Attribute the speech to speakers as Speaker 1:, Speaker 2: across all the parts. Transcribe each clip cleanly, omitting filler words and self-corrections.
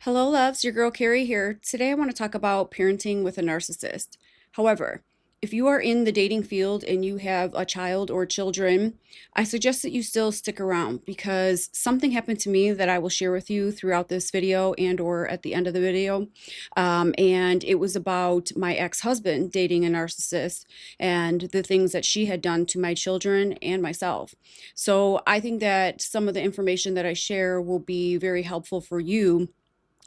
Speaker 1: Hello, loves. Your girl Carrie here. Today, I want to talk about parenting with a narcissist. However, if you are in the dating field and you have a child or children, I suggest that you still stick around because something happened to me that I will share with you throughout this video and or at the end of the video. And it was about my ex-husband dating a narcissist and the things that she had done to my children and myself. So I think that some of the information that I share will be very helpful for you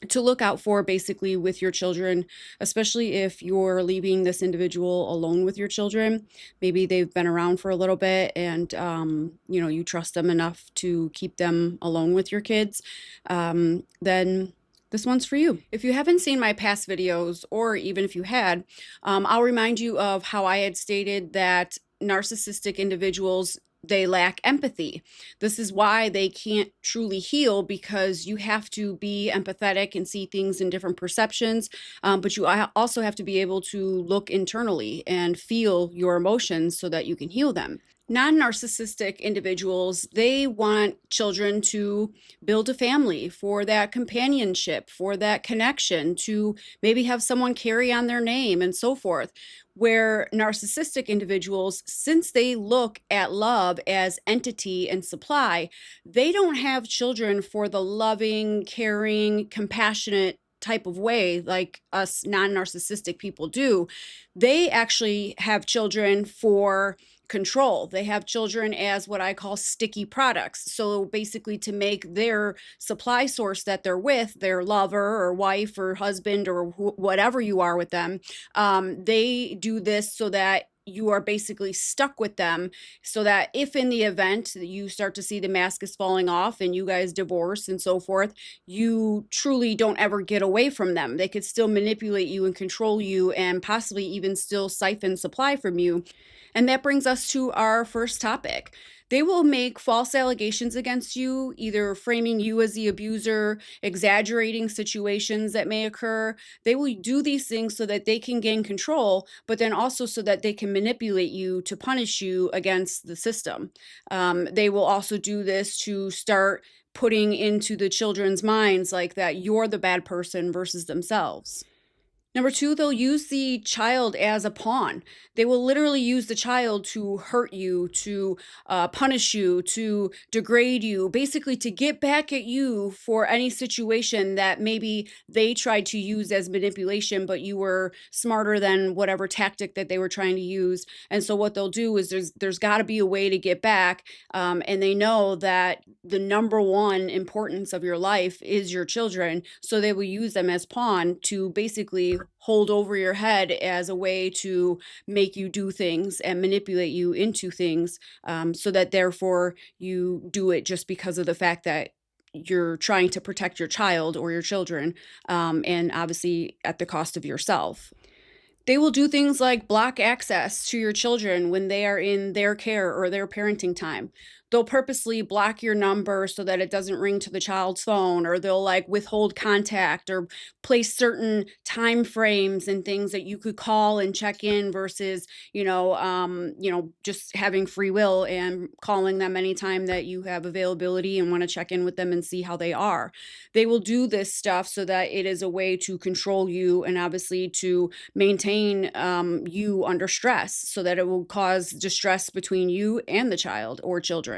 Speaker 1: to look out for basically with your children, especially if you're leaving this individual alone with your children. Maybe they've been around for a little bit and you trust them enough to keep them alone with your kids. Then this one's for you. If you haven't seen my past videos, or even if you had, I'll remind you of how I had stated that narcissistic individuals, they lack empathy. This is why they can't truly heal, because you have to be empathetic and see things in different perceptions, but you also have to be able to look internally and feel your emotions so that you can heal them. Non-narcissistic individuals, they want children to build a family, for that companionship, for that connection, to maybe have someone carry on their name and so forth. Where narcissistic individuals, since they look at love as entity and supply, they don't have children for the loving, caring, compassionate type of way like us non-narcissistic people do. They actually have children for control. They have children as what I call sticky products. So basically, to make their supply source that they're with, their lover or wife or husband or whatever you are with them, they do this so that you are basically stuck with them, so that if in the event that you start to see the mask is falling off and you guys divorce and so forth, you truly don't ever get away from them. They could still manipulate you and control you and possibly even still siphon supply from you. And that brings us to our first topic. They will make false allegations against you, either framing you as the abuser, exaggerating situations that may occur. They will do these things so that they can gain control, but then also so that they can manipulate you to punish you against the system. They will also do this to start putting into the children's minds like that you're the bad person versus themselves. Number two, they'll use the child as a pawn. They will literally use the child to hurt you, to punish you, to degrade you, basically to get back at you for any situation that maybe they tried to use as manipulation, but you were smarter than whatever tactic that they were trying to use. And so what they'll do is there's got to be a way to get back, and they know that the number one importance of your life is your children, so they will use them as pawn to basically hold over your head as a way to make you do things and manipulate you into things, so that therefore you do it just because of the fact that you're trying to protect your child or your children, and obviously at the cost of yourself. They will do things like block access to your children when they are in their care or their parenting time. They'll purposely block your number so that it doesn't ring to the child's phone, or they'll like withhold contact or place certain time frames and things that you could call and check in versus, just having free will and calling them anytime that you have availability and want to check in with them and see how they are. They will do this stuff so that it is a way to control you and obviously to maintain you under stress, so that it will cause distress between you and the child or children.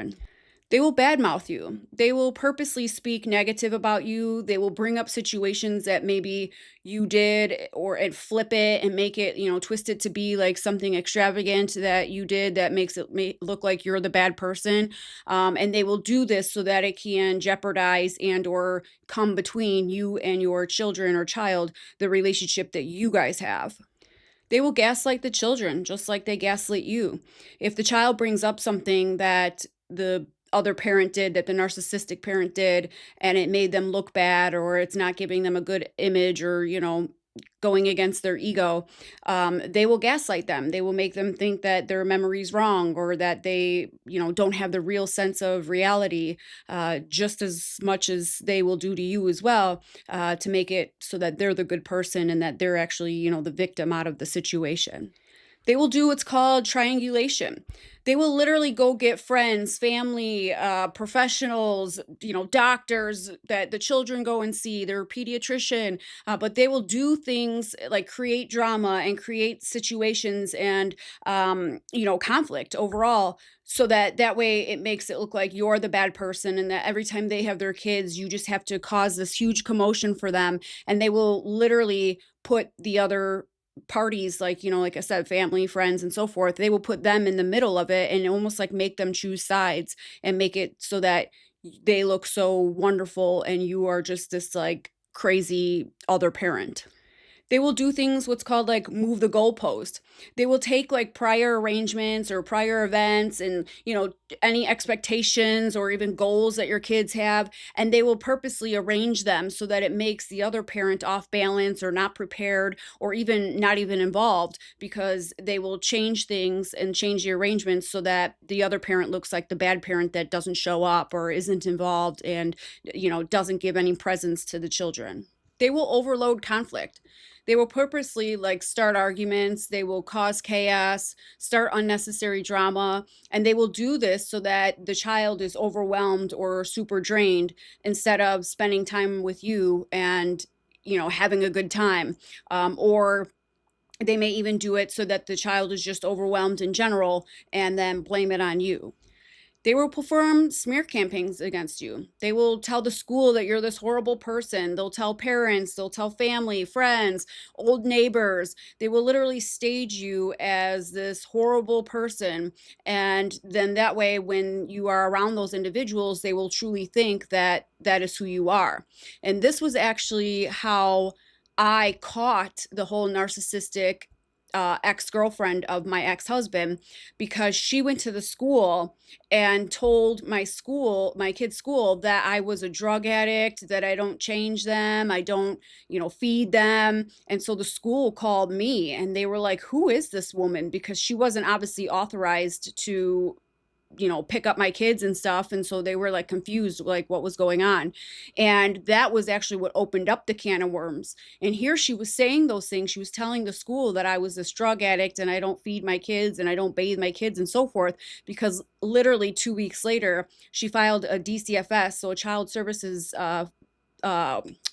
Speaker 1: They will badmouth you. They will purposely speak negative about you. They will bring up situations that maybe you did, and flip it and make it, twist it to be like something extravagant that you did that makes it look like you're the bad person. And they will do this so that it can jeopardize and or come between you and your children or child, the relationship that you guys have. They will gaslight the children just like they gaslight you. If the child brings up something that the other parent did, that the narcissistic parent did, and it made them look bad, or it's not giving them a good image, or, going against their ego, they will gaslight them. They will make them think that their memory's wrong, or that they, don't have the real sense of reality, just as much as they will do to you as well, to make it so that they're the good person and that they're actually, the victim out of the situation. They will do what's called triangulation. They will literally go get friends, family, professionals, doctors that the children go and see, their pediatrician, but they will do things like create drama and create situations and, conflict overall, so that way it makes it look like you're the bad person, and that every time they have their kids, you just have to cause this huge commotion for them. And they will literally put the other parties, like, like I said, family, friends, and so forth, they will put them in the middle of it and almost like make them choose sides and make it so that they look so wonderful and you are just this like crazy other parent. They will do things what's called like move the goalpost. They will take like prior arrangements or prior events and, any expectations or even goals that your kids have, and they will purposely arrange them so that it makes the other parent off balance or not prepared or even not even involved, because they will change things and change the arrangements so that the other parent looks like the bad parent that doesn't show up or isn't involved and, doesn't give any presents to the children. They will overload conflict. They will purposely like start arguments, they will cause chaos, start unnecessary drama, and they will do this so that the child is overwhelmed or super drained instead of spending time with you and, having a good time. Or they may even do it so that the child is just overwhelmed in general and then blame it on you. They will perform smear campaigns against you. They will tell the school that you're this horrible person. They'll tell parents, they'll tell family, friends, old neighbors. They will literally stage you as this horrible person. And then that way, when you are around those individuals, they will truly think that that is who you are. And this was actually how I caught the whole narcissistic ex-girlfriend of my ex-husband, because she went to the school and told my kid's school, that I was a drug addict, that I don't change them, I don't, feed them. And so the school called me and they were like, who is this woman? Because she wasn't obviously authorized to, pick up my kids and stuff. And so they were like confused, like what was going on. And that was actually what opened up the can of worms. And here she was saying those things. She was telling the school that I was this drug addict and I don't feed my kids and I don't bathe my kids and so forth, because literally 2 weeks later, she filed a DCFS, so a child services uh,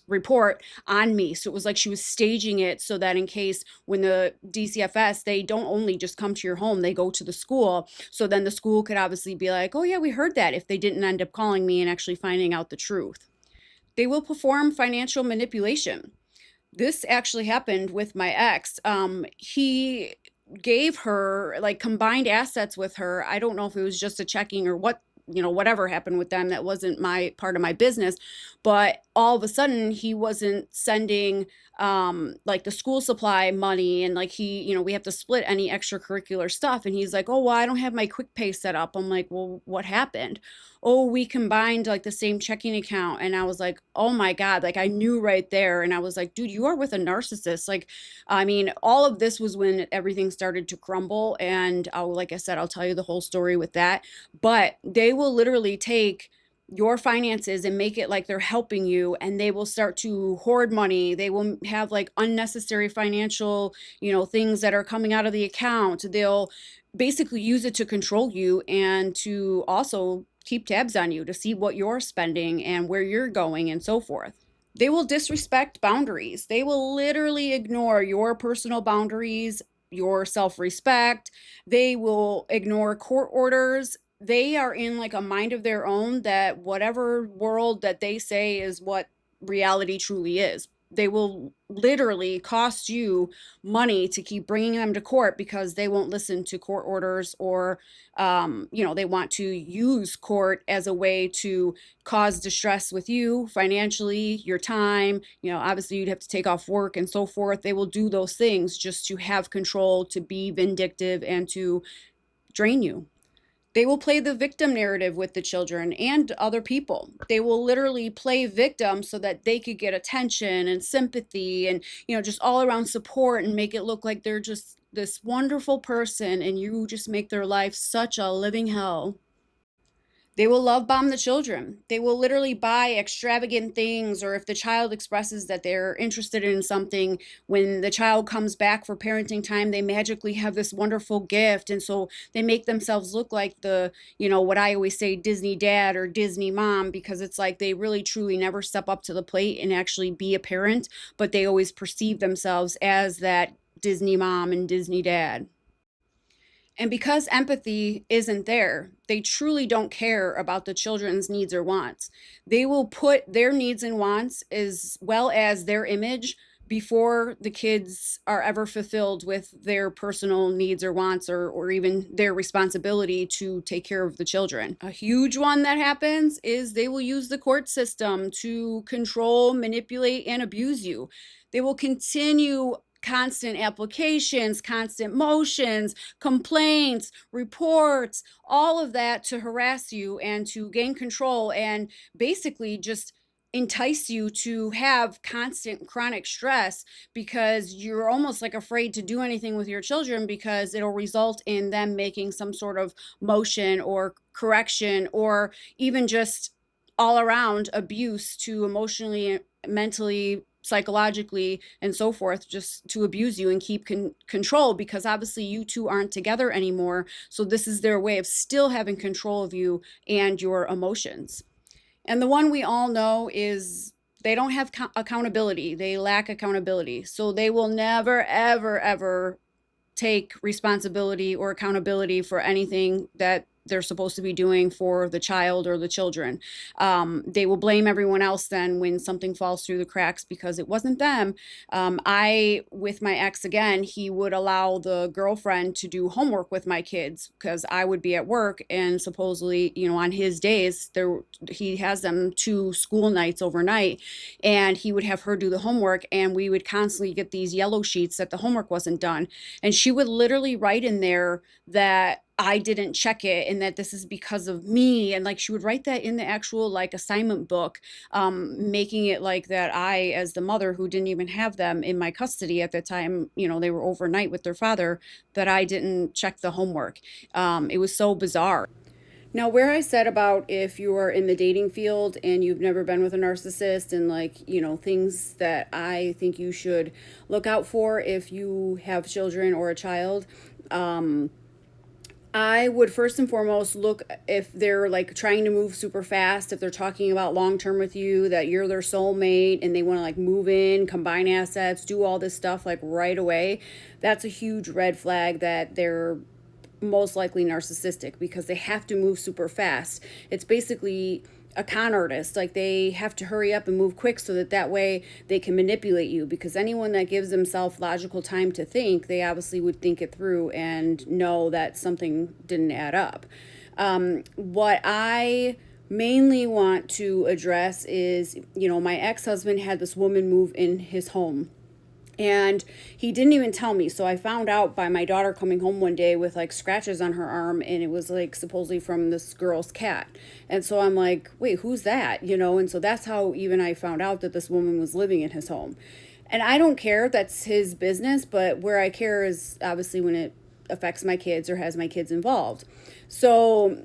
Speaker 1: report on me. So it was like she was staging it so that in case when the DCFS, they don't only just come to your home, they go to the school. So then the school could obviously be like, oh yeah, we heard that, if they didn't end up calling me and actually finding out the truth. They will perform financial manipulation. This actually happened with my ex. He gave her like combined assets with her. I don't know if it was just a checking or what, whatever happened with them. That wasn't my part of my business. But all of a sudden, he wasn't sending like the school supply money, and like we have to split any extracurricular stuff. And he's like, oh, well, I don't have my quick pay set up. I'm like, well, what happened? Oh, we combined like the same checking account. And I was like, oh my God, like I knew right there. And I was like, dude, you are with a narcissist. Like, I mean, all of this was when everything started to crumble. And like I said, I'll tell you the whole story with that. But they will literally take your finances and make it like they're helping you, and they will start to hoard money. They will have like unnecessary financial, things that are coming out of the account. They'll basically use it to control you and to also keep tabs on you to see what you're spending and where you're going and so forth. They will disrespect boundaries. They will literally ignore your personal boundaries, your self respect. They will ignore court orders. They are in like a mind of their own, that whatever world that they say is what reality truly is. They will literally cost you money to keep bringing them to court because they won't listen to court orders, or they want to use court as a way to cause distress with you financially, your time. Obviously you'd have to take off work and so forth. They will do those things just to have control, to be vindictive, and to drain you. They will play the victim narrative with the children and other people. They will literally play victim so that they could get attention and sympathy and, just all around support, and make it look like they're just this wonderful person and you just make their life such a living hell. They will love bomb the children. They will literally buy extravagant things, or if the child expresses that they're interested in something, when the child comes back for parenting time, they magically have this wonderful gift. And so they make themselves look like what I always say, Disney dad or Disney mom, because it's like they really truly never step up to the plate and actually be a parent, but they always perceive themselves as that Disney mom and Disney dad. And because empathy isn't there, they truly don't care about the children's needs or wants. They will put their needs and wants as well as their image before the kids are ever fulfilled with their personal needs or wants, or even their responsibility to take care of the children. A huge one that happens is they will use the court system to control, manipulate, and abuse you. They will continue constant applications, constant motions, complaints, reports, all of that to harass you and to gain control and basically just entice you to have constant chronic stress, because you're almost like afraid to do anything with your children because it'll result in them making some sort of motion or correction, or even just all around abuse to emotionally, mentally, psychologically, and so forth, just to abuse you and keep control, because obviously you two aren't together anymore. So this is their way of still having control of you and your emotions. And the one we all know is they don't have accountability. They lack accountability. So they will never, ever, ever take responsibility or accountability for anything that they're supposed to be doing for the child or the children. They will blame everyone else then when something falls through the cracks because it wasn't them. With my ex again, he would allow the girlfriend to do homework with my kids because I would be at work, and supposedly, on his days, he has them 2 school nights overnight, and he would have her do the homework, and we would constantly get these yellow sheets that the homework wasn't done. And she would literally write in there that I didn't check it and that this is because of me. And like she would write that in the actual like assignment book, making it like that I, as the mother who didn't even have them in my custody at the time, they were overnight with their father, that I didn't check the homework. It was so bizarre. Now, where I said about if you are in the dating field and you've never been with a narcissist, and things that I think you should look out for if you have children or a child, I would first and foremost look if they're like trying to move super fast, if they're talking about long term with you, that you're their soulmate and they want to like move in, combine assets, do all this stuff like right away. That's a huge red flag that they're most likely narcissistic, because they have to move super fast. It's basically a con artist. Like they have to hurry up and move quick so that way they can manipulate you, because anyone that gives themselves logical time to think, they obviously would think it through and know that something didn't add up. What I mainly want to address is, my ex-husband had this woman move in his home, and he didn't even tell me. So I found out by my daughter coming home one day with like scratches on her arm, and it was like supposedly from this girl's cat. And so I'm like, wait, who's that? And so that's how even I found out that this woman was living in his home. And I don't care, that's his business, but where I care is obviously when it affects my kids or has my kids involved. So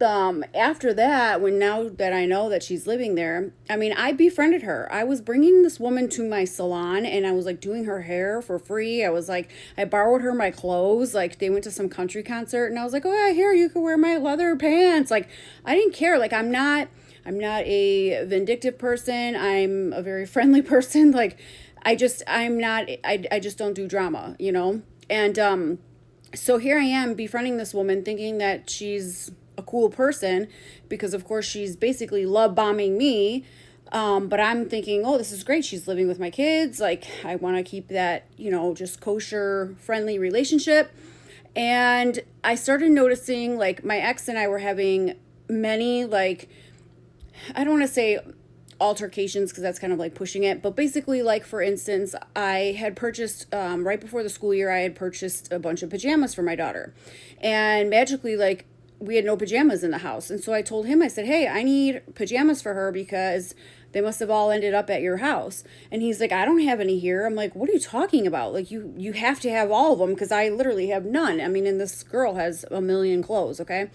Speaker 1: after that, now that I know that she's living there, I befriended her. I was bringing this woman to my salon, and I was like doing her hair for free. I borrowed her my clothes. Like they went to some country concert, and I was like, oh yeah, here, you can wear my leather pants. Like I didn't care. Like I'm not a vindictive person. I'm a very friendly person. Like I just don't do drama, And so here I am befriending this woman, thinking that she's a cool person, because of course she's basically love bombing me. But I'm thinking, oh, this is great. She's living with my kids. Like I want to keep that, just kosher, friendly relationship. And I started noticing like my ex and I were having many, like, I don't want to say altercations because that's kind of like pushing it, but basically, like for instance, I had purchased right before the school year, I had purchased a bunch of pajamas for my daughter, and magically, like we had no pajamas in the house. And so I told him, I said, hey, I need pajamas for her because they must have all ended up at your house. And he's like, I don't have any here. I'm like, what are you talking about? Like, you have to have all of them because I literally have none. I mean, and this girl has a million clothes, okay?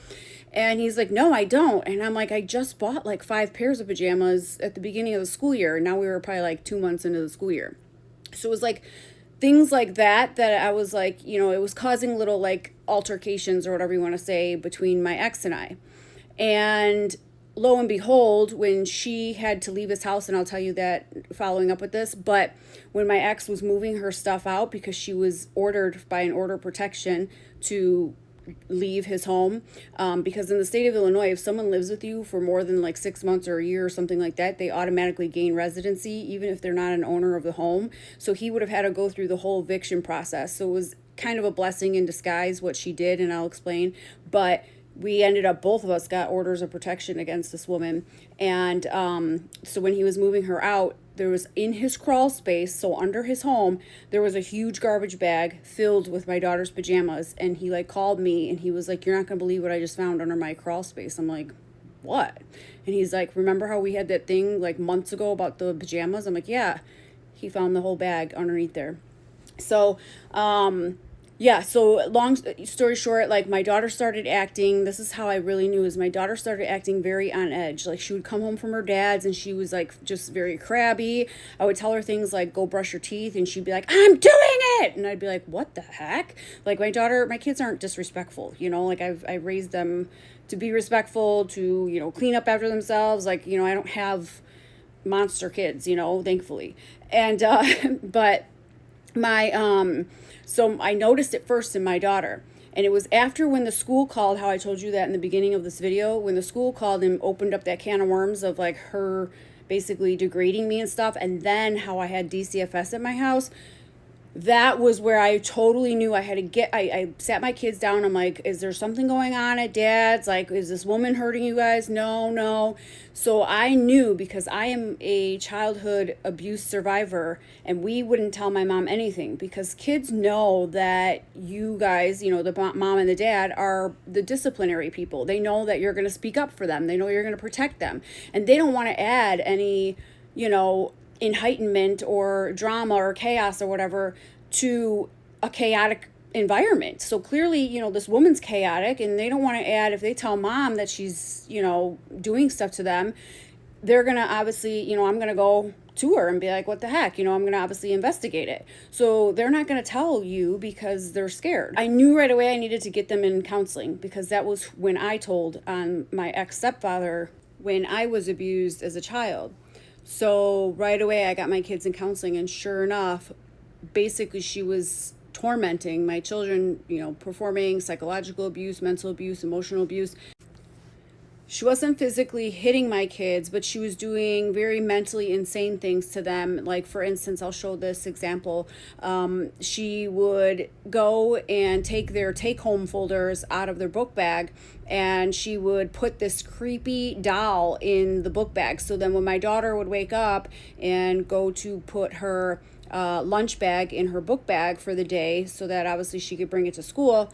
Speaker 1: And he's like, no, I don't. And I'm like, I just bought like 5 pairs of pajamas at the beginning of the school year. And now we were probably like 2 months into the school year. So it was like things like that I was like, it was causing little like altercations or whatever you want to say between my ex and I. And lo and behold, when she had to leave his house, and I'll tell you that following up with this, but when my ex was moving her stuff out because she was ordered by an order of protection to leave his home, because in the state of Illinois, if someone lives with you for more than like 6 months or a year or something like that, they automatically gain residency even if they're not an owner of the home. So he would have had to go through the whole eviction process. So it was kind of a blessing in disguise what she did, and I'll explain. But we ended up, both of us got orders of protection against this woman. And so when he was moving her out, there was in his crawl space, so under his home, there was a huge garbage bag filled with my daughter's pajamas. And he like called me and he was like, you're not gonna believe what I just found under my crawl space. I'm like, what? And he's like, remember how we had that thing like months ago about the pajamas? I'm like, yeah. He found the whole bag underneath there. So yeah, so long story short, like my daughter started acting, this is how I really knew, is my daughter started acting very on edge. Like she would come home from her dad's and she was like just very crabby. I would tell her things like, go brush your teeth, and she'd be like, I'm doing it. And I'd be like, what the heck? Like my kids aren't disrespectful, like I raised them to be respectful, to, clean up after themselves. Like, I don't have monster kids, thankfully. And, but my, so I noticed it first in my daughter. And it was after when the school called, how I told you that in the beginning of this video, when the school called and opened up that can of worms of like her basically degrading me and stuff. And then how I had DCFS at my house. That was where I totally knew I had to I sat my kids down. I'm like, is there something going on at dad's? Like, is this woman hurting you guys? No. So I knew, because I am a childhood abuse survivor, and we wouldn't tell my mom anything because kids know that you guys, the mom and the dad are the disciplinary people. They know that you're going to speak up for them. They know you're going to protect them, and they don't want to add any, enlightenment or drama or chaos or whatever to a chaotic environment. So clearly, this woman's chaotic, and they don't want to add, if they tell mom that she's, doing stuff to them, they're going to obviously, I'm going to go to her and be like, what the heck? I'm going to obviously investigate it. So they're not going to tell you because they're scared. I knew right away I needed to get them in counseling, because that was when I told on my ex-stepfather when I was abused as a child. So right away I got my kids in counseling, and sure enough, basically she was tormenting my children, performing psychological abuse, mental abuse, emotional abuse. She wasn't physically hitting my kids, but she was doing very mentally insane things to them. Like, for instance, I'll show this example. She would go and take their take-home folders out of their book bag, and she would put this creepy doll in the book bag. So then when my daughter would wake up and go to put her lunch bag in her book bag for the day so that obviously she could bring it to school,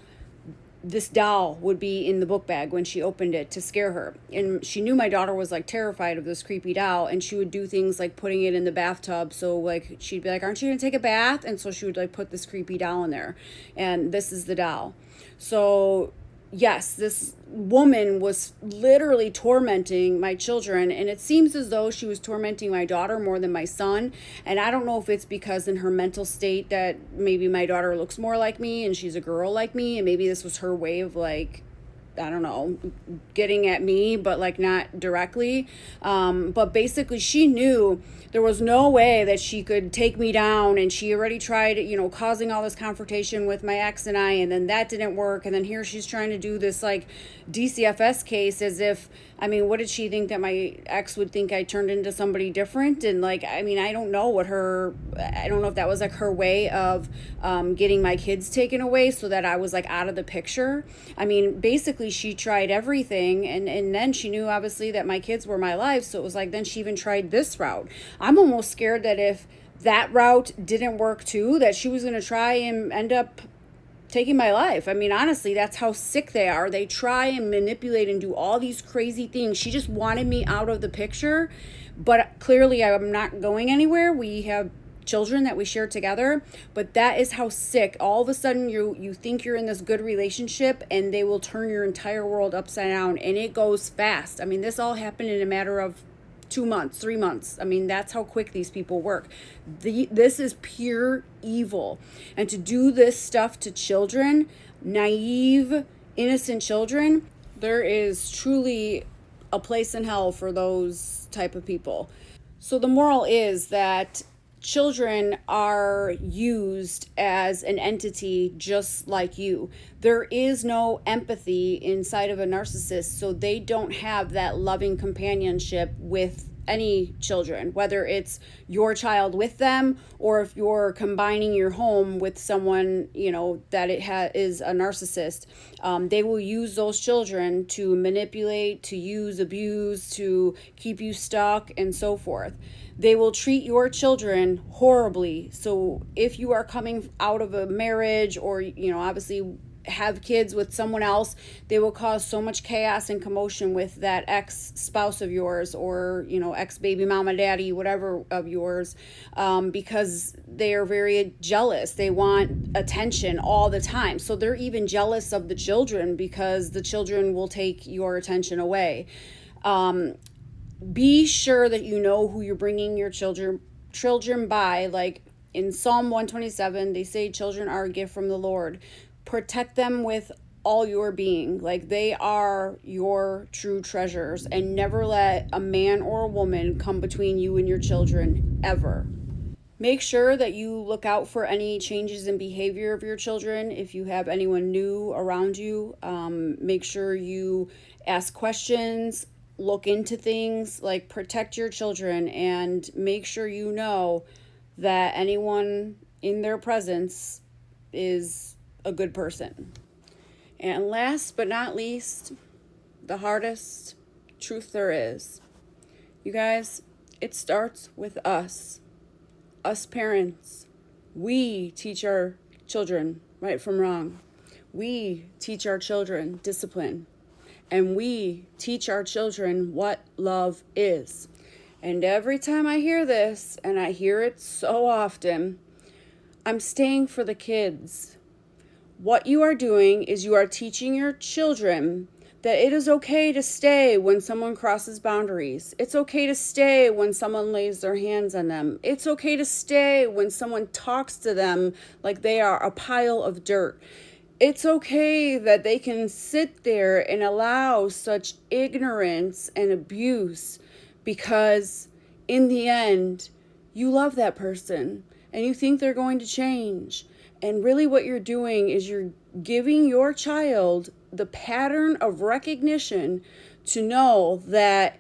Speaker 1: this doll would be in the book bag when she opened it to scare her. And she knew my daughter was like terrified of this creepy doll, and she would do things like putting it in the bathtub. So like she'd be like, aren't you gonna take a bath? And so she would like put this creepy doll in there, and this is the doll. So yes, this woman was literally tormenting my children, and it seems as though she was tormenting my daughter more than my son. And I don't know if it's because in her mental state that maybe my daughter looks more like me and she's a girl like me, and maybe this was her way of like, I don't know, getting at me, but like not directly. But basically she knew there was no way that she could take me down, and she already tried, causing all this confrontation with my ex and I, and then that didn't work. And then here she's trying to do this like DCFS case as if, what did she think, that my ex would think I turned into somebody different? And like, I don't know I don't know if that was like her way of getting my kids taken away so that I was like out of the picture. Basically she tried everything, and then she knew obviously that my kids were my life. So it was like, then she even tried this route. I'm almost scared that if that route didn't work too, that she was going to try and end up taking my life. I mean, honestly, that's how sick they are. They try and manipulate and do all these crazy things. She just wanted me out of the picture, but clearly I'm not going anywhere. We have children that we share together, but that is how sick. All of a sudden you think you're in this good relationship and they will turn your entire world upside down, and it goes fast. I mean, this all happened in a matter of 2 months, 3 months. I mean, that's how quick these people work. This is pure evil. And to do this stuff to children, naive, innocent children, there is truly a place in hell for those type of people. So the moral is that children are used as an entity just like you. There is no empathy inside of a narcissist, so they don't have that loving companionship with any children, whether it's your child with them or if you're combining your home with someone, that is a narcissist. They will use those children to manipulate, to use, abuse, to keep you stuck, and so forth. They will treat your children horribly. So if you are coming out of a marriage or, obviously have kids with someone else, they will cause so much chaos and commotion with that ex-spouse of yours or, ex-baby mama, daddy, whatever of yours, because they are very jealous. They want attention all the time. So they're even jealous of the children because the children will take your attention away. Be sure that you know who you're bringing your children by. Like in Psalm 127, they say children are a gift from the Lord. Protect them with all your being. Like they are your true treasures, and never let a man or a woman come between you and your children ever. Make sure that you look out for any changes in behavior of your children. If you have anyone new around you, make sure you ask questions, look into things, like protect your children, and make sure you know that anyone in their presence is a good person. And last but not least, the hardest truth there is. You guys, it starts with us parents. We teach our children right from wrong. We teach our children discipline. And we teach our children what love is. And every time I hear this, and I hear it so often, I'm staying for the kids. What you are doing is you are teaching your children that it is okay to stay when someone crosses boundaries. It's okay to stay when someone lays their hands on them. It's okay to stay when someone talks to them like they are a pile of dirt. It's okay that they can sit there and allow such ignorance and abuse, because in the end, you love that person and you think they're going to change. And really what you're doing is you're giving your child the pattern of recognition to know that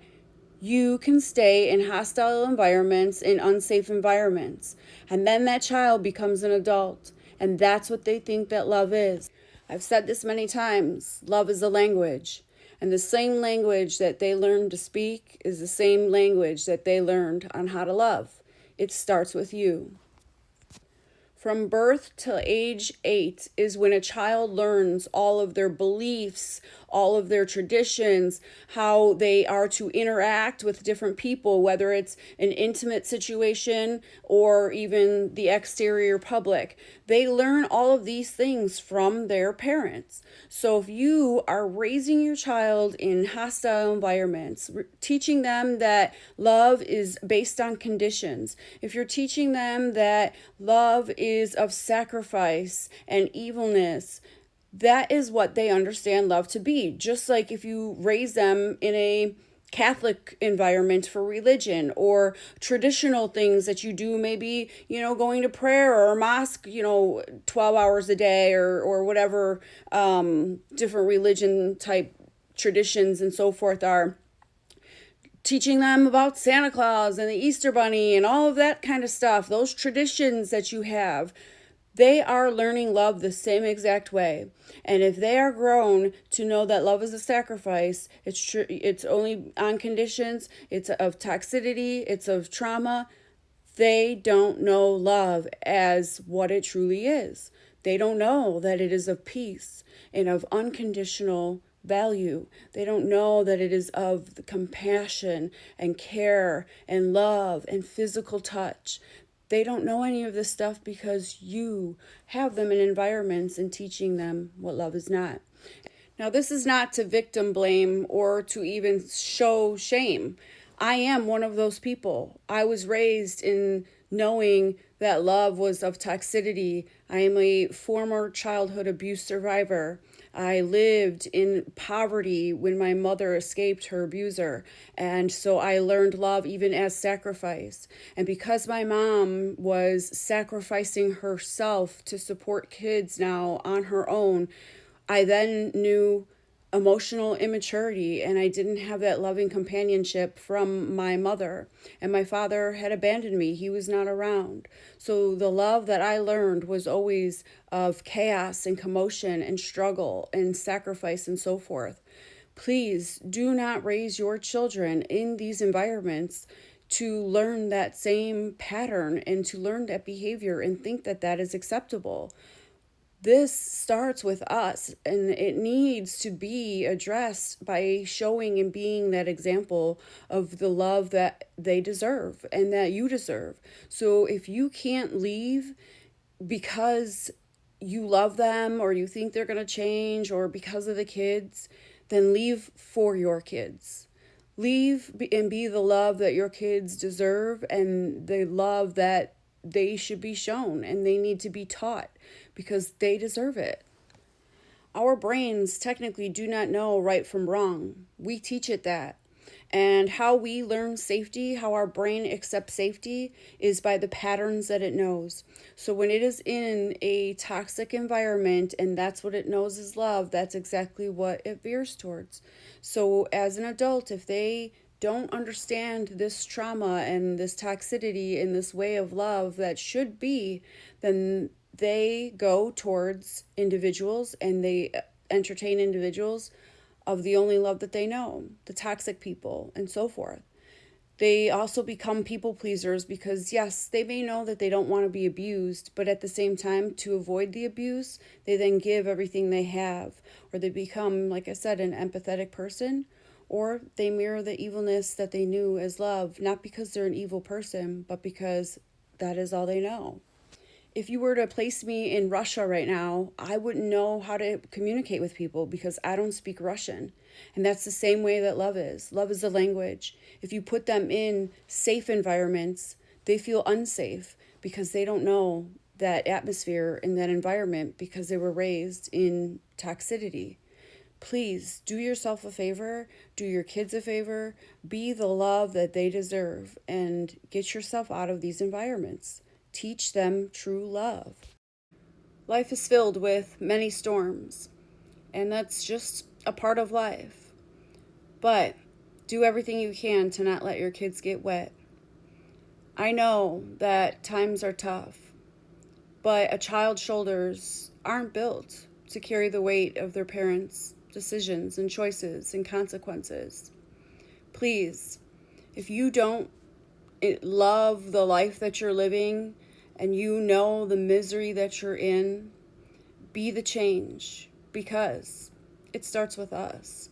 Speaker 1: you can stay in hostile environments, in unsafe environments. And then that child becomes an adult. And that's what they think that love is. I've said this many times. Love is a language. And the same language that they learned to speak is the same language that they learned on how to love. It starts with you. From birth to age 8 is when a child learns all of their beliefs, all of their traditions, how they are to interact with different people, whether it's an intimate situation or even the exterior public. They learn all of these things from their parents. So if you are raising your child in hostile environments, teaching them that love is based on conditions, if you're teaching them that love is of sacrifice and evilness, that is what they understand love to be. Just like if you raise them in a Catholic environment for religion or traditional things that you do, maybe, going to prayer or mosque, 12 hours a day or whatever different religion type traditions and so forth are. Teaching them about Santa Claus and the Easter Bunny and all of that kind of stuff, those traditions that you have, they are learning love the same exact way. And if they are grown to know that love is a sacrifice, it's only on conditions, it's of toxicity, it's of trauma, they don't know love as what it truly is. They don't know that it is of peace and of unconditional value. They don't know that it is of the compassion and care and love and physical touch. They don't know any of this stuff because you have them in environments and teaching them what love is not. Now, this is not to victim blame or to even show shame. I am one of those people. I was raised in knowing that love was of toxicity. I am a former childhood abuse survivor. I lived in poverty when my mother escaped her abuser. And so I learned love even as sacrifice. And because my mom was sacrificing herself to support kids now on her own, I then knew emotional immaturity, and I didn't have that loving companionship from my mother. And my father had abandoned me. He was not around. So the love that I learned was always of chaos and commotion and struggle and sacrifice and so forth. Please do not raise your children in these environments to learn that same pattern and to learn that behavior and think that that is acceptable. This starts with us, and it needs to be addressed by showing and being that example of the love that they deserve and that you deserve. So if you can't leave because you love them or you think they're going to change or because of the kids, then leave for your kids. Leave and be the love that your kids deserve and the love that they should be shown and they need to be taught because they deserve it. Our brains technically do not know right from wrong. We teach it that. And how we learn safety, how our brain accepts safety, is by the patterns that it knows. So when it is in a toxic environment and that's what it knows is love, that's exactly what it veers towards. So as an adult, if they don't understand this trauma and this toxicity and this way of love that should be, then they go towards individuals and they entertain individuals of the only love that they know, the toxic people and so forth. They also become people pleasers because, yes, they may know that they don't want to be abused, but at the same time, to avoid the abuse, they then give everything they have, or they become, like I said, an empathetic person, or they mirror the evilness that they knew as love, not because they're an evil person, but because that is all they know. If you were to place me in Russia right now, I wouldn't know how to communicate with people because I don't speak Russian. And that's the same way that love is. Love is a language. If you put them in safe environments, they feel unsafe because they don't know that atmosphere and that environment because they were raised in toxicity. Please do yourself a favor, do your kids a favor, be the love that they deserve, and get yourself out of these environments. Teach them true love. Life is filled with many storms, and that's just a part of life. But do everything you can to not let your kids get wet. I know that times are tough, but a child's shoulders aren't built to carry the weight of their parents' decisions and choices and consequences. Please, if you don't love the life that you're living and you know the misery that you're in, be the change because it starts with us.